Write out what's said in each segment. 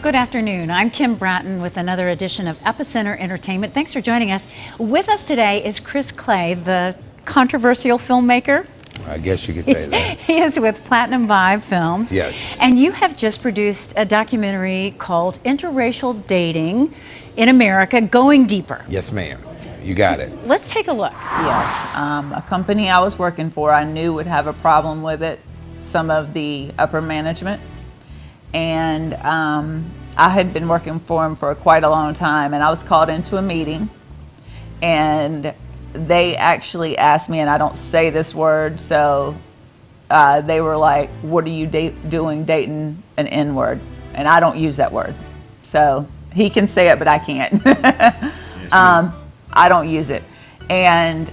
Good afternoon. I'm Kim Bratton with another edition of Epicenter Entertainment. Thanks for joining us. With us today is Chris Clay, the controversial filmmaker. I guess you could say that. He is with Platinum Vibe Films. Yes. And you have just produced a documentary called Interracial Dating in America, Going Deeper. Yes, ma'am. You got it. Let's take a look. Yes, a company I was working for, I knew would have a problem with it, some of the upper management. And I had been working for him for quite a long time, and I was called into a meeting, and they actually asked me, and I don't say this word, so they were like, what are you doing dating an N-word? And I don't use that word. So he can say it, but I can't. I don't use it. And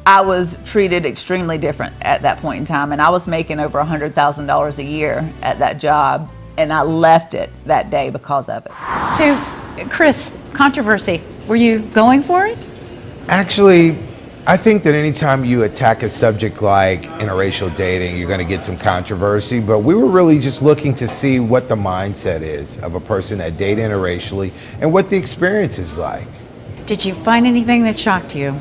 I was treated extremely different at that point in time, and I was making over $100,000 a year at that job, and I left it that day because of it. So, Chris, controversy. Were you going for it? Actually, I think that anytime you attack a subject like interracial dating, you're going to get some controversy, but we were really just looking to see what the mindset is of a person that dates interracially and what the experience is like. Did you find anything that shocked you?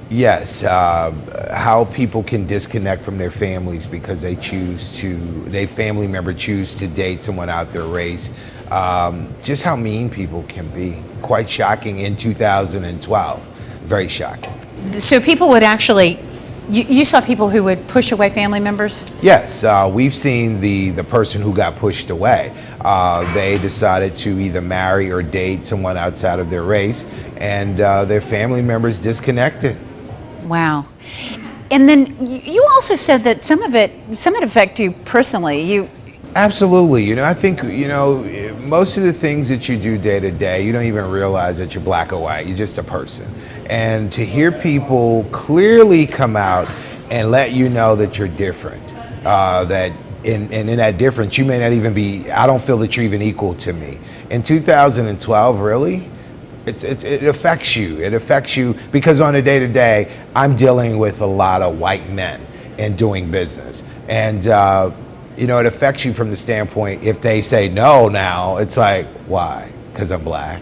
Yes, how people can disconnect from their families because they family member choose to date someone out their race. Just how mean people can be. Quite shocking in 2012. Very shocking. So people would actually, you saw people who would push away family members? Yes, we've seen the person who got pushed away. They decided to either marry or date someone outside of their race, and their family members disconnected. Wow. And then you also said that some of it affected you personally. Absolutely. I think, most of the things that you do day to day, you don't even realize that you're black or white. You're just a person. And to hear people clearly come out and let you know that you're different, that in that difference, you may not even be, I don't feel that you're even equal to me. In 2012, really? It affects you. It affects you because on a day-to-day, I'm dealing with a lot of white men and doing business. And, it affects you from the standpoint, if they say no now, it's like, why? Because I'm black.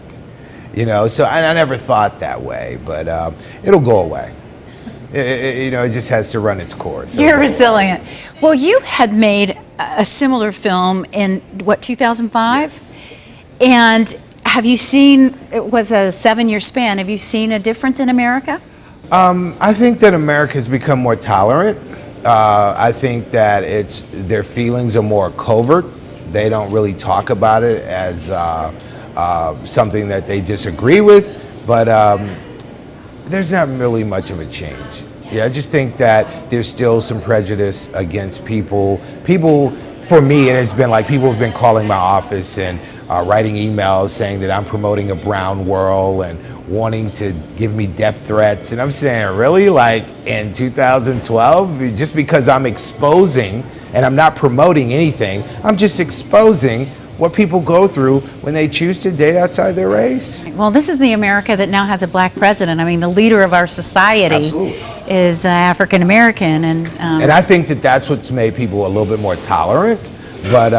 So I never thought that way, but it'll go away. It just has to run its course. You're resilient. Well, you had made a similar film in, 2005? Yes. And have you seen, it was a 7-year span, have you seen a difference in America? I think that America has become more tolerant. I think that their feelings are more covert. They don't really talk about it as something that they disagree with, but there's not really much of a change. Yeah, I just think that there's still some prejudice against people. For me, it has been like people have been calling my office and writing emails saying that I'm promoting a brown world and wanting to give me death threats. And I'm saying, really? Like in 2012? Just because I'm exposing, and I'm not promoting anything, I'm just exposing what people go through when they choose to date outside their race. Well, this is the America that now has a black president. I mean, the leader of our society Absolutely. is African American. And I think that that's what's made people a little bit more tolerant. But,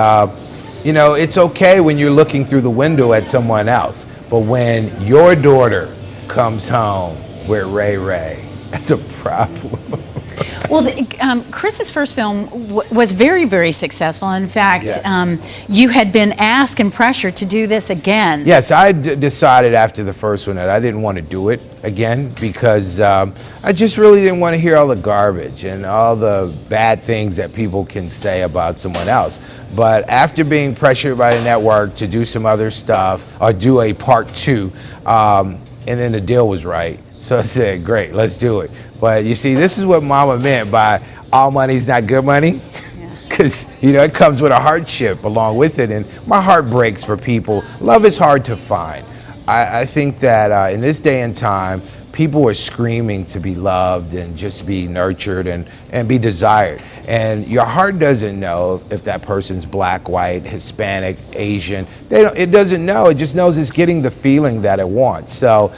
it's okay when you're looking through the window at someone else. But when your daughter comes home with Ray, that's a problem. Well, Chris's first film was very, very successful. In fact, Yes. You had been asked and pressured to do this again. Yes, I decided after the first one that I didn't want to do it again because I just really didn't want to hear all the garbage and all the bad things that people can say about someone else. But after being pressured by the network to do some other stuff or do a part 2, and then the deal was right. So I said, great, let's do it. But you see, this is what Mama meant by all money's not good money. Because, it comes with a hardship along with it. And my heart breaks for people. Love is hard to find. I think that in this day and time, people are screaming to be loved and just be nurtured and be desired. And your heart doesn't know if that person's black, white, Hispanic, Asian. It doesn't know. It just knows it's getting the feeling that it wants. So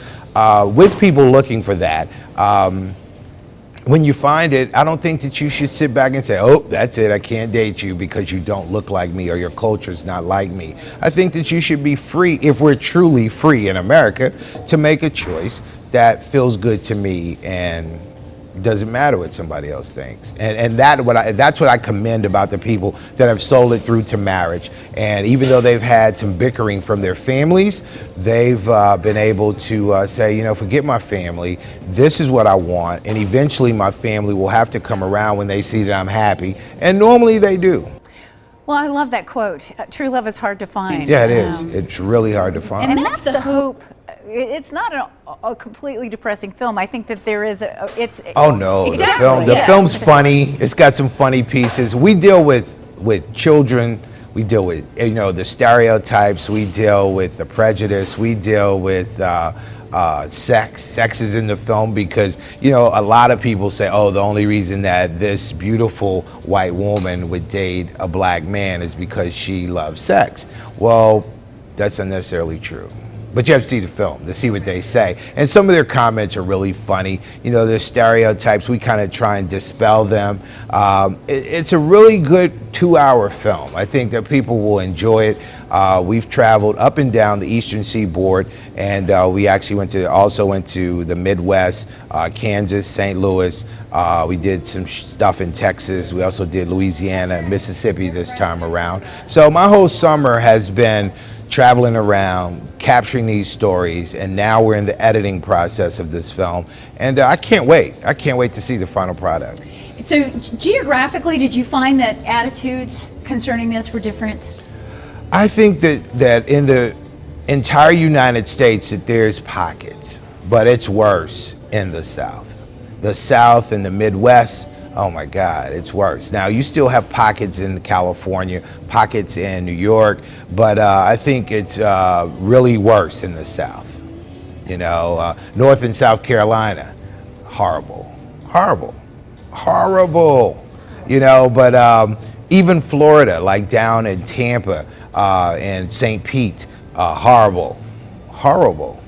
with people looking for that, when you find it, I don't think that you should sit back and say, oh, that's it, I can't date you because you don't look like me or your culture's not like me. I think that you should be free, if we're truly free in America, to make a choice that feels good to me and doesn't matter what somebody else thinks. And that's what I commend about the people that have sold it through to marriage. And even though they've had some bickering from their families, they've been able to say, you know, forget my family, this is what I want, and eventually my family will have to come around when they see that I'm happy, and normally they do. Well, I love that quote. True love is hard to find. Yeah, it is. It's really hard to find. And that's the hope. It's not a completely depressing film. I think that there is it's. Oh no, exactly. the film's funny. It's got some funny pieces. We deal with children. We deal with, you know, the stereotypes. We deal with the prejudice. We deal with sex. Sex is in the film because, you know, a lot of people say, oh, the only reason that this beautiful white woman would date a black man is because she loves sex. Well, that's not necessarily true. But you have to see the film to see what they say. And some of their comments are really funny. You know, there's stereotypes. We kind of try and dispel them. It's a really good 2-hour film. I think that people will enjoy it. We've traveled up and down the Eastern Seaboard, and we actually also went to the Midwest, Kansas, St. Louis. We did some stuff in Texas. We also did Louisiana and Mississippi this time around. So my whole summer has been traveling around, capturing these stories, and now we're in the editing process of this film. And I can't wait. I can't wait to see the final product. So geographically, did you find that attitudes concerning this were different? I think that in the entire United States that there's pockets, but it's worse in the South. The South and the Midwest, oh my God, it's worse. Now, you still have pockets in California, pockets in New York, but I think it's really worse in the South. You know, North and South Carolina, horrible, horrible, horrible. You know, but even Florida, like down in Tampa and St. Pete, horrible, horrible.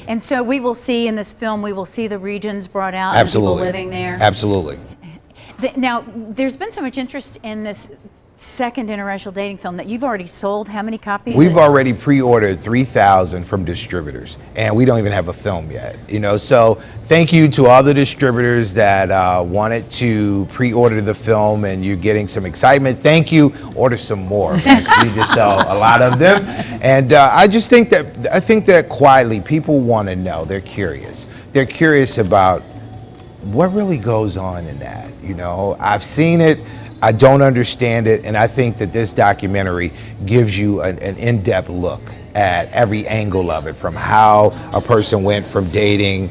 And so we will see in this film, we will see the regions brought out, Absolutely. and people living there. Absolutely. Now, there's been so much interest in this second interracial dating film that you've already sold how many copies? We've already pre-ordered 3,000 from distributors, and we don't even have a film yet. You know, so thank you to all the distributors that wanted to pre-order the film, and you're getting some excitement. Thank you. Order some more, man, 'cause we just sell a lot of them. And I think that quietly people want to know. They're curious. They're curious about what really goes on in that. You know, I've seen it. I don't understand it, and I think that this documentary gives you an in-depth look at every angle of it, from how a person went from dating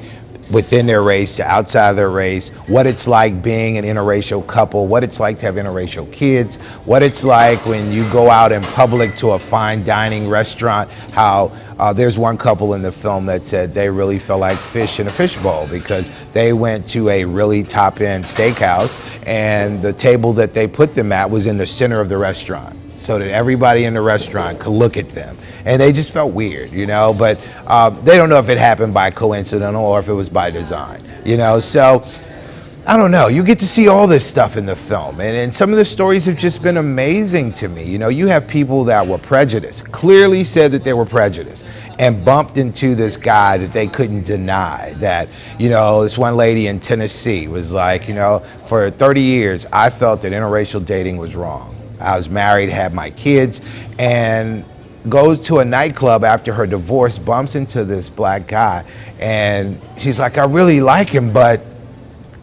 within their race to outside their race, what it's like being an interracial couple, what it's like to have interracial kids, what it's like when you go out in public to a fine dining restaurant, how there's one couple in the film that said they really felt like fish in a fishbowl because they went to a really top-end steakhouse and the table that they put them at was in the center of the restaurant, so that everybody in the restaurant could look at them. And they just felt weird, you know, but they don't know if it happened by coincidence or if it was by design, you know. So I don't know, you get to see all this stuff in the film, and some of the stories have just been amazing to me. You know, you have people that were prejudiced, clearly said that they were prejudiced, and bumped into this guy that they couldn't deny. That, you know, this one lady in Tennessee was like, you know, for 30 years, I felt that interracial dating was wrong. I was married, had my kids, and goes to a nightclub after her divorce, bumps into this black guy, and she's like, I really like him, but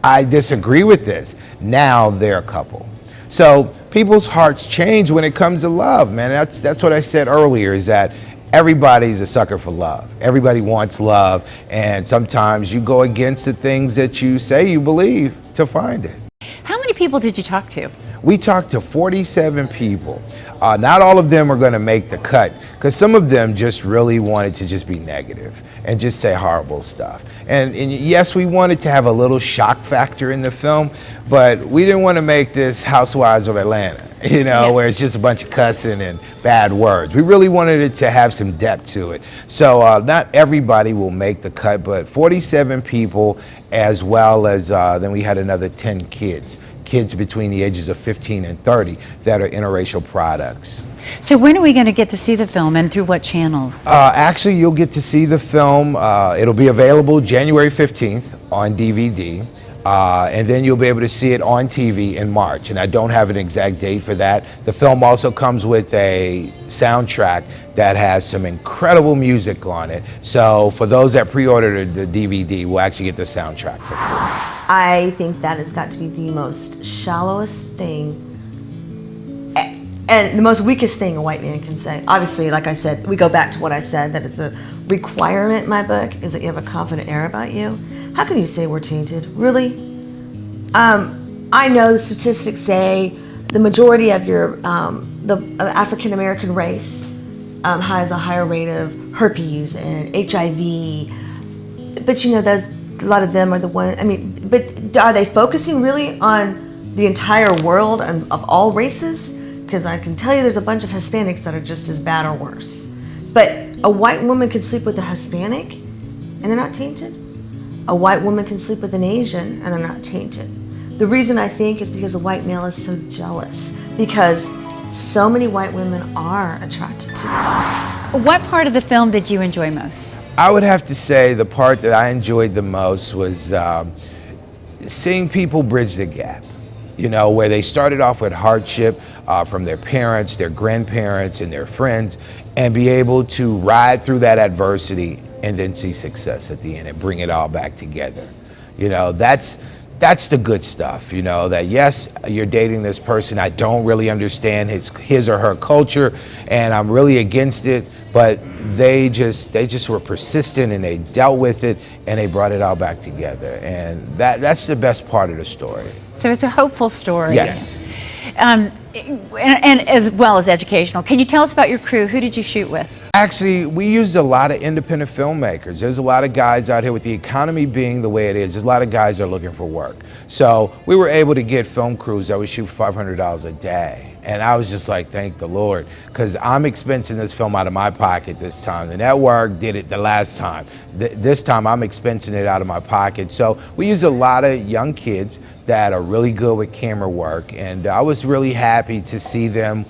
I disagree with this. Now they're a couple. So people's hearts change when it comes to love, man. That's what I said earlier, is that everybody's a sucker for love. Everybody wants love, and sometimes you go against the things that you say you believe to find it. How many people did you talk to? We talked to 47 people. Not all of them are going to make the cut, because some of them just really wanted to just be negative and just say horrible stuff. And yes, we wanted to have a little shock factor in the film, but we didn't want to make this Housewives of Atlanta. you know, where it's just a bunch of cussing and bad words. We really wanted it to have some depth to it. So not everybody will make the cut, but 47 people, as well as then we had another 10 kids between the ages of 15 and 30 that are interracial products. So when are we going to get to see the film, and through what channels? Actually, you'll get to see the film. It'll be available January 15th on DVD. And then you'll be able to see it on TV in March, and I don't have an exact date for that. The film also comes with a soundtrack that has some incredible music on it. So for those that pre-ordered the DVD, we'll actually get the soundtrack for free. I think that has got to be the most shallowest thing and the most weakest thing a white man can say. Obviously, like I said, we go back to what I said, that it's a requirement in my book, is that you have a confident air about you. How can you say we're tainted? Really? I know the statistics say the majority of your the African American race has a higher rate of herpes and HIV, but you know, a lot of them are the ones. I mean, but are they focusing really on the entire world and of all races? Because I can tell you, there's a bunch of Hispanics that are just as bad or worse. But a white woman can sleep with a Hispanic, and they're not tainted. A white woman can sleep with an Asian, and they're not tainted. The reason I think is because a white male is so jealous, because so many white women are attracted to them. What part of the film did you enjoy most? I would have to say the part that I enjoyed the most was seeing people bridge the gap. You know, where they started off with hardship from their parents, their grandparents, and their friends, and be able to ride through that adversity and then see success at the end and bring it all back together. You know, that's the good stuff, you know, that yes, you're dating this person, I don't really understand his or her culture, and I'm really against it, but they just were persistent, and they dealt with it, and they brought it all back together. And that's the best part of the story. So it's a hopeful story. Yes. And as well as educational. Can you tell us about your crew? Who did you shoot with? Actually, we used a lot of independent filmmakers. There's a lot of guys out here, with the economy being the way it is, there's a lot of guys that are looking for work. So we were able to get film crews that would shoot $500 a day. And I was just like, thank the Lord, because I'm expensing this film out of my pocket this time. The network did it the last time. This time I'm expensing it out of my pocket. So we use a lot of young kids that are really good with camera work, and I was really happy to see them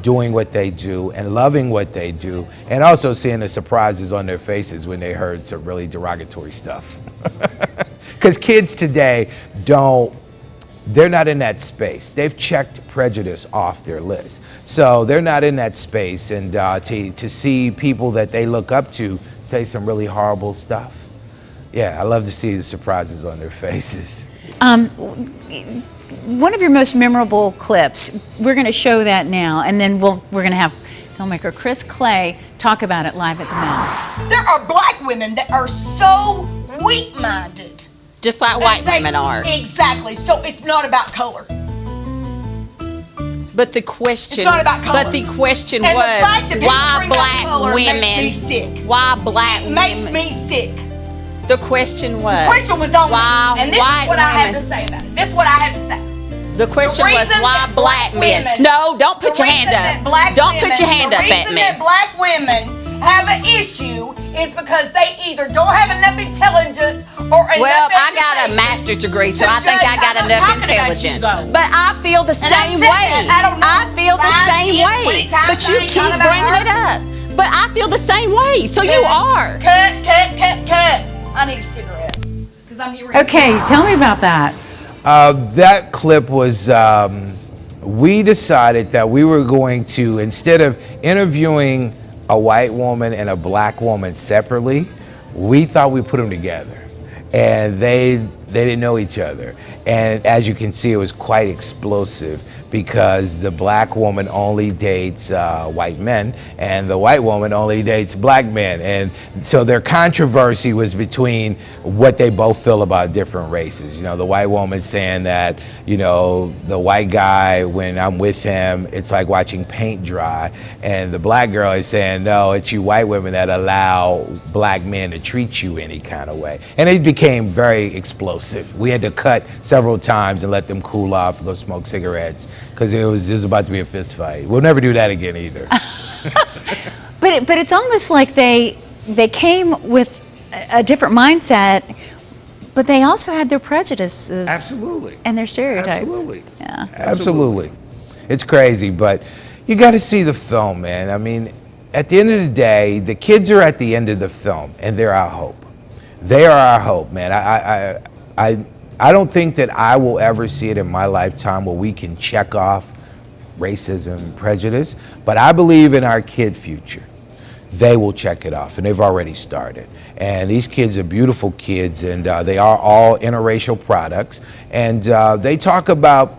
doing what they do and loving what they do, and also seeing the surprises on their faces when they heard some really derogatory stuff. Because kids today they're not in that space. They've checked prejudice off their list. So they're not in that space, and to see people that they look up to say some really horrible stuff. Yeah, I love to see the surprises on their faces. One of your most memorable clips, we're going to show that now, and then we're going to have filmmaker Chris Clay talk about it live at the Mount. There are black women that are so weak-minded. Just like white women are. Exactly. So it's not about color. But the question, It's not about color. But the question And the was, fact that people why bring up black color women? makes me sick. Why black It women? makes me sick. The question was. The question was on why me. And this white is what I had women? to say about it. This is what I had to say. The question was, reason why that black men? women- No, don't put the your hand reason that up. black Don't women- put your hand up at The reason me. that black women have an issue is because they either don't have enough intelligence or enough Well, I got a education master's degree, so to I think I judge. got I'm enough talking about you, intelligence. though. But I feel the And I same said way. that, I don't know, feel the 5, same 10, way. 20 times But you I ain't keep talking about bringing it her. up. But I feel the same way. So you are. Cut. I need a cigarette. Because I'm getting ready. Okay, tell me about that. That clip was, we decided that we were going to, instead of interviewing a white woman and a black woman separately, we thought we'd put them together. And they didn't know each other. And as you can see, it was quite explosive, because the black woman only dates white men, and the white woman only dates black men. And so their controversy was between what they both feel about different races. You know, the white woman saying that, you know, the white guy, when I'm with him, it's like watching paint dry. And the black girl is saying, no, it's you white women that allow black men to treat you any kind of way. And it became very explosive. explosive. We had to cut several times and let them cool off and go smoke cigarettes because it was just about to be a fist fight. We'll never do that again either. But it's almost like they came with a different mindset, but they also had their prejudices. Absolutely. And their stereotypes. Absolutely. Yeah. Absolutely. It's crazy, but you got to see the film, man. I mean, at the end of the day, the kids are at the end of the film, and they're our hope. They are our hope, man. I don't think that I will ever see it in my lifetime where we can check off racism, prejudice, but I believe in our kid future. They will check it off, and they've already started. And these kids are beautiful kids, and they are all interracial products. And they talk about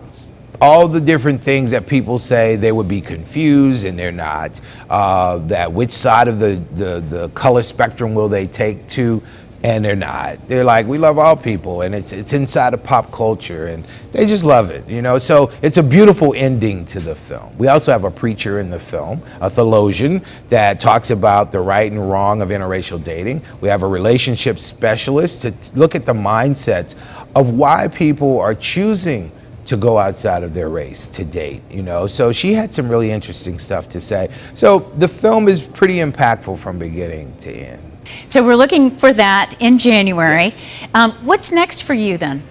all the different things that people say they would be confused, and they're not. That which side of the color spectrum will they take to, and they're not. They're like, we love all people, and it's inside of pop culture, and they just love it, you know? So it's a beautiful ending to the film. We also have a preacher in the film, a theologian, that talks about the right and wrong of interracial dating. We have a relationship specialist to look at the mindsets of why people are choosing to go outside of their race to date, you know? So she had some really interesting stuff to say. So the film is pretty impactful from beginning to end. So we're looking for that in January. Yes. What's next for you then?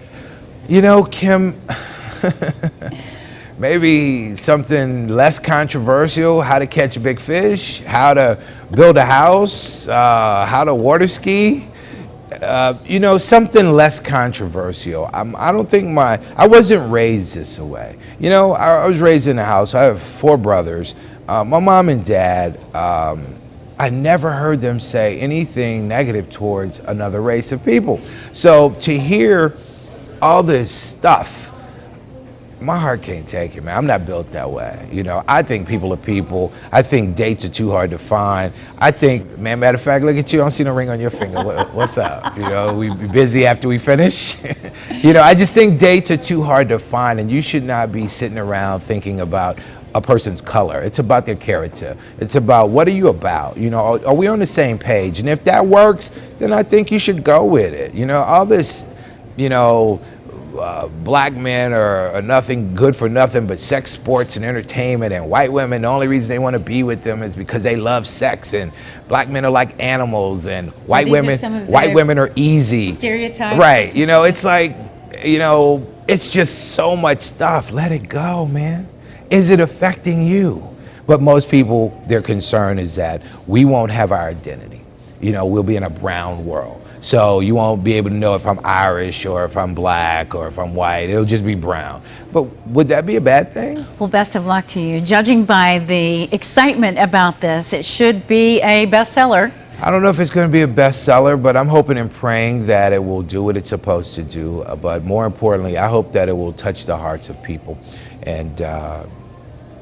You know, Kim, maybe something less controversial, how to catch a big fish, how to build a house, how to water ski. You know, something less controversial. I don't think I wasn't raised this way. You know, I was raised in a house. I have 4 brothers. My mom and dad, I never heard them say anything negative towards another race of people. So to hear all this stuff, my heart can't take it, man. I'm not built that way. You know, I think people are people. I think dates are too hard to find. I think, man, matter of fact, look at you. I don't see no ring on your finger. What's up? You know, we be busy after we finish. You know, I just think dates are too hard to find, and you should not be sitting around thinking about a person's color. It's about their character. It's about what are you about? You know, are we on the same page? And if that works, then I think you should go with it. You know, all this, you know, black men are nothing good for nothing but sex, sports, and entertainment, and white women, the only reason they want to be with them is because they love sex, and black men are like animals, and white women are easy. Stereotypes. Right. You know, it's like, you know, it's just so much stuff. Let it go, man. Is it affecting you? But most people, their concern is that we won't have our identity. You know, we'll be in a brown world. So you won't be able to know if I'm Irish or if I'm black or if I'm white. It'll just be brown. But would that be a bad thing? Well, best of luck to you. Judging by the excitement about this, it should be a bestseller. I don't know if it's going to be a bestseller, but I'm hoping and praying that it will do what it's supposed to do. But more importantly, I hope that it will touch the hearts of people and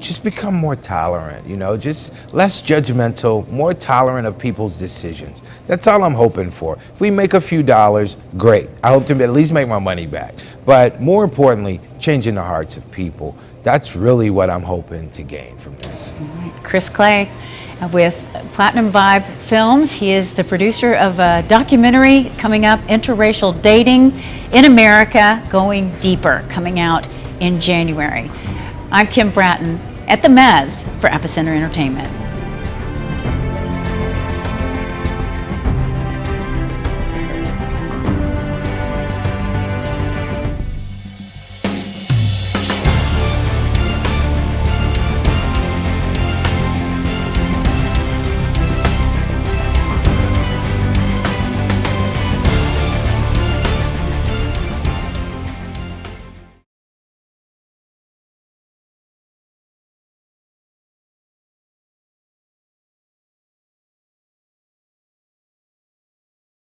just become more tolerant, you know, just less judgmental, more tolerant of people's decisions. That's all I'm hoping for. If we make a few dollars, great. I hope to at least make my money back. But more importantly, changing the hearts of people. That's really what I'm hoping to gain from this. Chris Clay with Platinum Vibe Films. He is the producer of a documentary coming up, Interracial Dating in America, Going Deeper, coming out in January. I'm Kim Bratton at the Mez for Epicenter Entertainment.